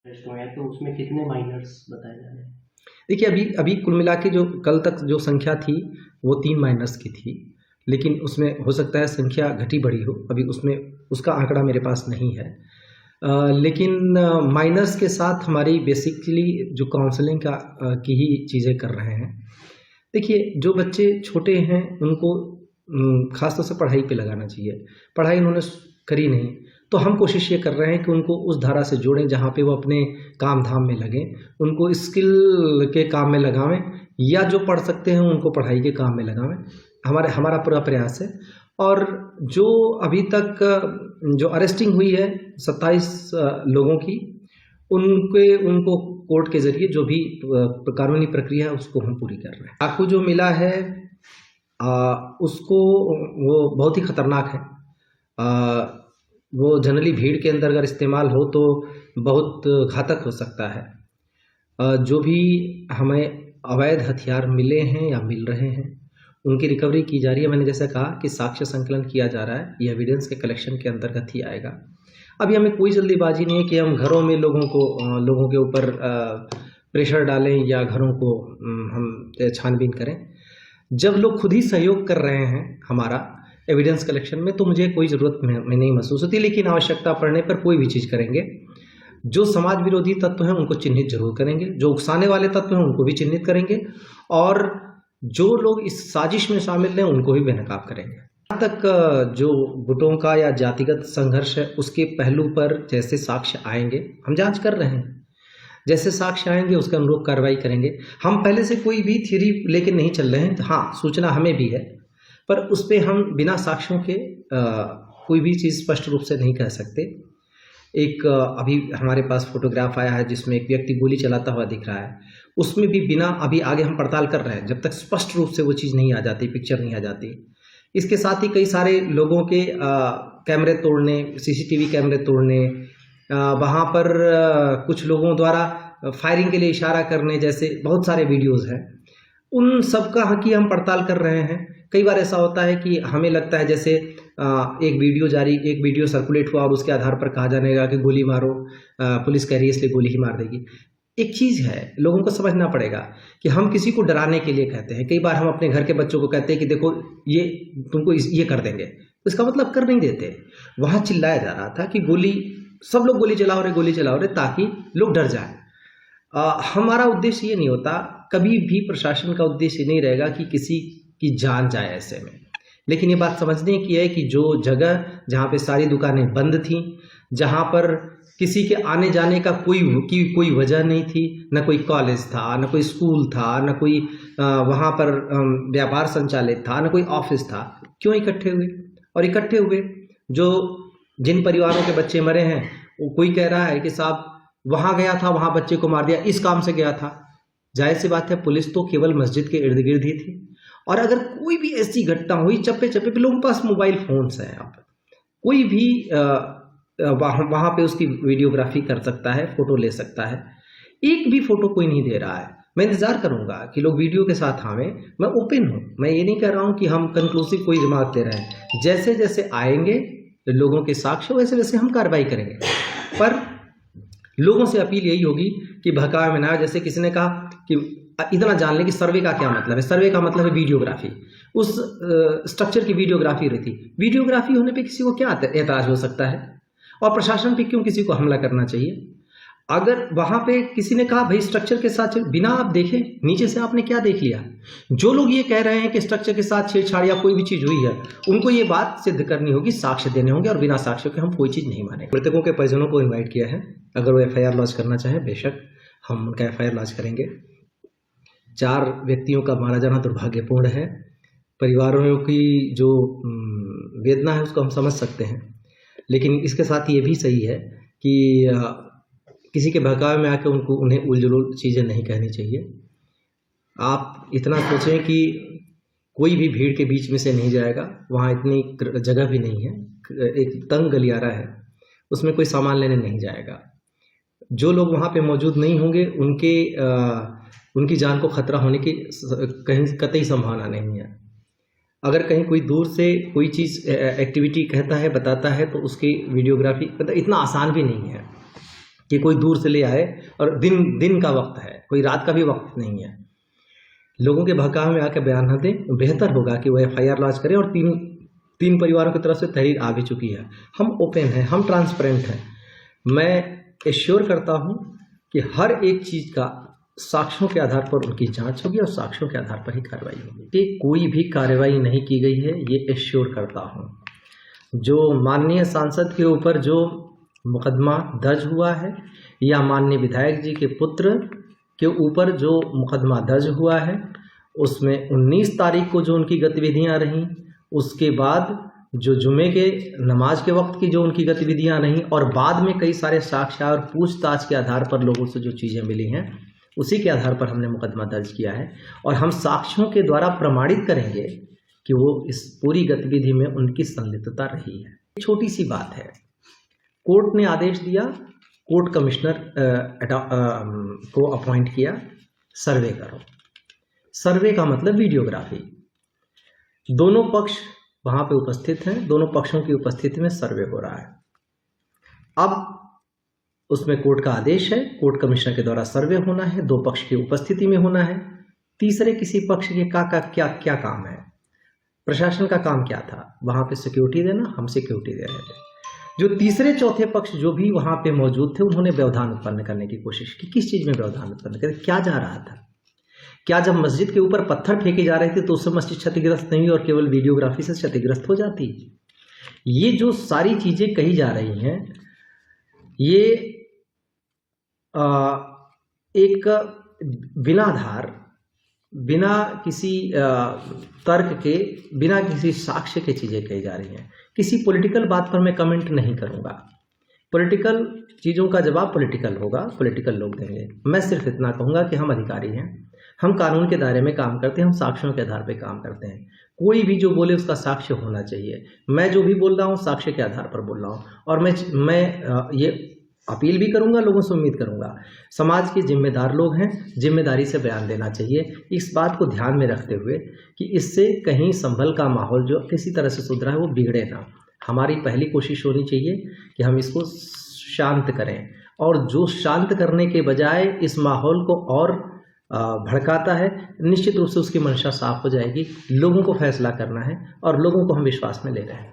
Test हुए हैं, तो उसमें कितने माइनर्स बताए जा रहे हैं? देखिए, अभी अभी कुल मिला के जो कल तक जो संख्या थी वो 3 माइनर्स की थी, लेकिन उसमें हो सकता है संख्या घटी बढ़ी हो, अभी उसमें उसका आंकड़ा मेरे पास नहीं है। लेकिन माइनर्स के साथ हमारी बेसिकली जो काउंसलिंग की ही चीज़ें कर रहे हैं। देखिए, जो बच्चे छोटे हैं उनको ख़ास तौर से पढ़ाई पे लगाना चाहिए। पढ़ाई उन्होंने करी नहीं, तो हम कोशिश ये कर रहे हैं कि उनको उस धारा से जोड़ें जहाँ पे वो अपने काम धाम में लगें, उनको स्किल के काम में लगावें, या जो पढ़ सकते हैं उनको पढ़ाई के काम में लगावें। हमारा पूरा प्रयास है। और जो अभी तक जो अरेस्टिंग हुई है 27 लोगों की, उनको कोर्ट के ज़रिए जो भी कानूनी प्रक्रिया है उसको हम पूरी कर रहे हैं। चाकू जो मिला है उसको वो बहुत ही ख़तरनाक है। वो जनरली भीड़ के अंदर अगर इस्तेमाल हो तो बहुत घातक हो सकता है। जो भी हमें अवैध हथियार मिले हैं या मिल रहे हैं उनकी रिकवरी की जा रही है। मैंने जैसा कहा कि साक्ष्य संकलन किया जा रहा है, ये एविडेंस के कलेक्शन के अंतर्गत ही आएगा। अभी हमें कोई जल्दीबाजी नहीं है कि हम घरों में लोगों के ऊपर प्रेशर डालें या घरों को हम छानबीन करें। जब लोग खुद ही सहयोग कर रहे हैं हमारा एविडेंस कलेक्शन में, तो मुझे कोई ज़रूरत में नहीं महसूस होती, लेकिन आवश्यकता पड़ने पर कोई भी चीज़ करेंगे। जो समाज विरोधी तत्व हैं उनको चिन्हित जरूर करेंगे, जो उकसाने वाले तत्व हैं उनको भी चिन्हित करेंगे, और जो लोग इस साजिश में शामिल हैं उनको भी बेनकाब करेंगे। यहाँ तक जो गुटों का या जातिगत संघर्ष है उसके पहलू पर जैसे साक्ष्य आएंगे, हम जांच कर रहे हैं, जैसे साक्ष्य आएंगे उसके अनुरूप कार्रवाई करेंगे। हम पहले से कोई भी थ्योरी लेके नहीं चल रहे हैं। हाँ, सूचना हमें भी है, पर उस पर हम बिना साक्ष्यों के कोई भी चीज़ स्पष्ट रूप से नहीं कह सकते। एक अभी हमारे पास फोटोग्राफ आया है जिसमें एक व्यक्ति गोली चलाता हुआ दिख रहा है, उसमें भी बिना, अभी आगे हम पड़ताल कर रहे हैं, जब तक स्पष्ट रूप से वो चीज़ नहीं आ जाती, पिक्चर नहीं आ जाती। इसके साथ ही कई सारे लोगों के कैमरे तोड़ने, सीसीटीवी कैमरे तोड़ने, वहाँ पर कुछ लोगों द्वारा फायरिंग के लिए इशारा करने जैसे बहुत सारे वीडियोज़ हैं। उन सब का की हम पड़ताल कर रहे हैं। कई बार ऐसा होता है कि हमें लगता है जैसे एक वीडियो सर्कुलेट हुआ और उसके आधार पर कहा जाने लगा कि गोली मारो, पुलिस कह रही है इसलिए गोली ही मार देगी। एक चीज़ है, लोगों को समझना पड़ेगा कि हम किसी को डराने के लिए कहते हैं। कई बार हम अपने घर के बच्चों को कहते हैं कि देखो ये तुमको ये कर देंगे, तो इसका मतलब कर नहीं देते। वहाँ चिल्लाया जा रहा था कि गोली, सब लोग गोली चलाओ रहे ताकि लोग डर जाए। हमारा उद्देश्य ये नहीं होता, कभी भी प्रशासन का उद्देश्य नहीं रहेगा कि किसी की जान जाए ऐसे में। लेकिन ये बात समझने की है कि जो जगह जहाँ पे सारी दुकानें बंद थीं, जहाँ पर किसी के आने जाने का कोई वजह नहीं थी, न कोई कॉलेज था, न कोई स्कूल था, न कोई वहाँ पर व्यापार संचालित था, न कोई ऑफिस था, क्यों इकट्ठे हुए? और इकट्ठे हुए जिन परिवारों के बच्चे मरे हैं, वो कोई कह रहा है कि साहब वहाँ गया था, वहाँ बच्चे को मार दिया, इस काम से गया था। जाहिर सी बात है, पुलिस तो केवल मस्जिद के इर्द गिर्द ही थी। और अगर कोई भी ऐसी घटना हुई, चप्पे चप्पे पे लोगों के पास मोबाइल फोन्स हैं, यहाँ पर कोई भी वहाँ पे उसकी वीडियोग्राफी कर सकता है, फोटो ले सकता है। एक भी फोटो कोई नहीं दे रहा है। मैं इंतजार करूंगा कि लोग वीडियो के साथ आवें। मैं ओपन हूँ, मैं ये नहीं कह रहा हूँ कि हम कंक्लूसिव कोई रिमार्क दे रहे हैं। जैसे जैसे आएंगे लोगों के साक्ष्य, वैसे वैसे हम कार्रवाई करेंगे। पर लोगों से अपील यही होगी कि बहकावे में ना आए। जैसे किसी ने कहा कि इतना जान लें कि सर्वे का क्या मतलब है। सर्वे का मतलब है वीडियोग्राफी। उस स्ट्रक्चर की वीडियोग्राफी रही थी। वीडियोग्राफी होने पे किसी को क्या एतराज हो सकता है, और प्रशासन पे क्यों किसी को हमला करना चाहिए? अगर वहां पे किसी ने कहा भाई स्ट्रक्चर के साथ, बिना आप देखें नीचे से आपने क्या देख लिया? जो लोग ये कह रहे हैं कि स्ट्रक्चर के साथ छेड़छाड़ या कोई भी चीज हुई है, उनको ये बात सिद्ध करनी होगी, साक्ष्य देने होंगे, और बिना साक्ष्य के हम कोई चीज नहीं मानेंगे। मृतकों के परिजनों को इन्वाइट किया है, अगर वो FIR लॉन्च करना चाहें बेशक हम उनका FIR लॉन्च करेंगे। 4 व्यक्तियों का मारा जाना दुर्भाग्यपूर्ण है। परिवारों की जो वेदना है उसको हम समझ सकते हैं, लेकिन इसके साथ ये भी सही है कि किसी के बहकावे में आकर उन्हें उलझुल चीज़ें नहीं कहनी चाहिए। आप इतना सोचें कि कोई भी भीड़ के बीच में से नहीं जाएगा, वहाँ इतनी जगह भी नहीं है, एक तंग गलियारा है, उसमें कोई सामान लेने नहीं जाएगा। जो लोग वहाँ पे मौजूद नहीं होंगे उनकी जान को खतरा होने की कहीं कतई संभावना नहीं है। अगर कहीं कोई दूर से कोई चीज़ एक्टिविटी कहता है, बताता है, तो उसकी वीडियोग्राफी इतना आसान भी नहीं है। कि कोई दूर से ले आए, और दिन का वक्त है, कोई रात का भी वक्त नहीं है, लोगों के बहकावे में आकर बयान न दें। बेहतर होगा कि वो FIR लॉन्च करें। और तीन परिवारों की तरफ से तहरीर आ भी चुकी है। हम ओपन हैं, हम ट्रांसपेरेंट हैं। मैं एश्योर करता हूं कि हर एक चीज़ का साक्ष्यों के आधार पर उनकी जांच होगी और साक्ष्यों के आधार पर ही कार्रवाई होगी। कि कोई भी कार्रवाई नहीं की गई है, ये एश्योर करता हूं। जो माननीय सांसद के ऊपर जो मुकदमा दर्ज हुआ है, या माननीय विधायक जी के पुत्र के ऊपर जो मुकदमा दर्ज हुआ है, उसमें 19 तारीख को जो उनकी गतिविधियां रहीं, उसके बाद जो जुमे के नमाज के वक्त की जो उनकी गतिविधियां रहीं, और बाद में कई सारे साक्ष्य और पूछताछ के आधार पर लोगों से जो चीज़ें मिली हैं, उसी के आधार पर हमने मुकदमा दर्ज किया है। और हम साक्ष्यों के द्वारा प्रमाणित करेंगे कि वो इस पूरी गतिविधि में उनकी संलिप्तता रही है। छोटी सी बात है, कोर्ट ने आदेश दिया, कोर्ट कमिश्नर को अपॉइंट किया, सर्वे करो। सर्वे का मतलब वीडियोग्राफी। दोनों पक्ष वहाँ पे उपस्थित हैं, दोनों पक्षों की उपस्थिति में सर्वे हो रहा है। अब उसमें कोर्ट का आदेश है, कोर्ट कमिश्नर के द्वारा सर्वे होना है, दो पक्ष की उपस्थिति में होना है। तीसरे किसी पक्ष के क्या काम है? प्रशासन का काम क्या था? वहाँ पे सिक्योरिटी देना, हम सिक्योरिटी दे रहे थे। जो तीसरे चौथे पक्ष जो भी वहाँ पे मौजूद थे, उन्होंने व्यवधान उत्पन्न करने की कोशिश की। किस चीज़ में व्यवधान उत्पन्न करे? क्या जा रहा था? क्या जब मस्जिद के ऊपर पत्थर फेंके जा रहे थे तो उससे मस्जिद क्षतिग्रस्त नहीं और केवल वीडियोग्राफी से क्षतिग्रस्त हो जाती? ये जो सारी चीज़ें कही जा रही हैं, ये एक बिना आधार, बिना किसी तर्क के, बिना किसी साक्ष्य के चीज़ें कही जा रही हैं। किसी पॉलिटिकल बात पर मैं कमेंट नहीं करूँगा। पॉलिटिकल चीज़ों का जवाब पॉलिटिकल होगा, पॉलिटिकल लोग देंगे। मैं सिर्फ इतना कहूँगा कि हम अधिकारी हैं, हम कानून के दायरे में काम करते हैं, हम साक्ष्यों के आधार पर काम करते हैं। कोई भी जो बोले उसका साक्ष्य होना चाहिए। मैं जो भी बोल रहा हूँ साक्ष्य के आधार पर बोल रहा हूँ। और मैं ये अपील भी करूंगा, लोगों से उम्मीद करूंगा, समाज के जिम्मेदार लोग हैं, जिम्मेदारी से बयान देना चाहिए, इस बात को ध्यान में रखते हुए कि इससे कहीं संभल का माहौल जो किसी तरह से सुधरा है वो बिगड़े ना। हमारी पहली कोशिश होनी चाहिए कि हम इसको शांत करें, और जो शांत करने के बजाय इस माहौल को और भड़काता है, निश्चित रूप से उसकी मंशा साफ हो जाएगी। लोगों को फैसला करना है और लोगों को हम विश्वास में ले रहे हैं।